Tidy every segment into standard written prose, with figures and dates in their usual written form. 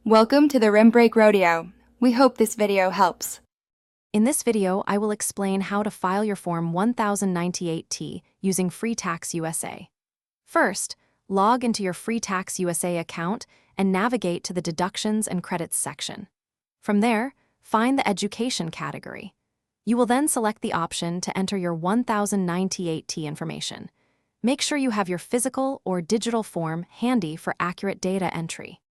Welcome to the Rim Break Rodeo. We hope this video helps. In this video, I will explain how to file your Form 1098-T using FreeTaxUSA. First, log into your FreeTaxUSA account and navigate to the Deductions and Credits section. From there, find the Education category. You will then select the option to enter your 1098-T information. Make sure you have your physical or digital form handy for accurate data entry.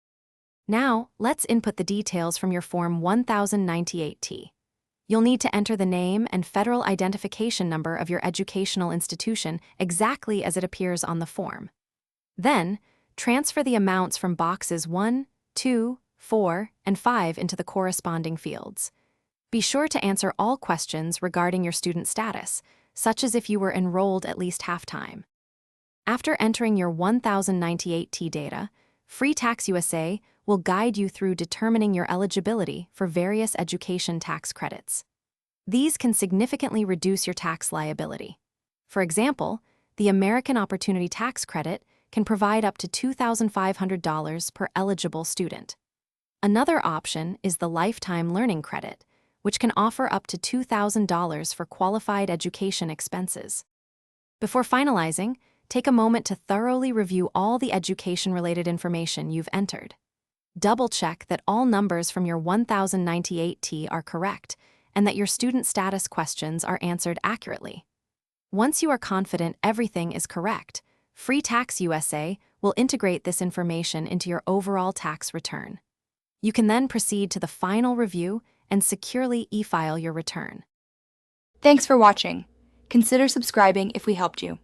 Now, let's input the details from your Form 1098-T. You'll need to enter the name and federal identification number of your educational institution exactly as it appears on the form. Then, transfer the amounts from boxes 1, 2, 4, and 5 into the corresponding fields. Be sure to answer all questions regarding your student status, such as if you were enrolled at least half-time. After entering your 1098-T data, FreeTaxUSA will guide you through determining your eligibility for various education tax credits. These can significantly reduce your tax liability. For example, the American Opportunity Tax Credit can provide up to $2,500 per eligible student. Another option is the Lifetime Learning Credit, which can offer up to $2,000 for qualified education expenses. Before finalizing, take a moment to thoroughly review all the education-related information you've entered. Double-check that all numbers from your 1098-T are correct and that your student status questions are answered accurately. Once you are confident everything is correct, FreeTaxUSA will integrate this information into your overall tax return. You can then proceed to the final review and securely e-file your return. Thanks for watching. Consider subscribing if we helped you.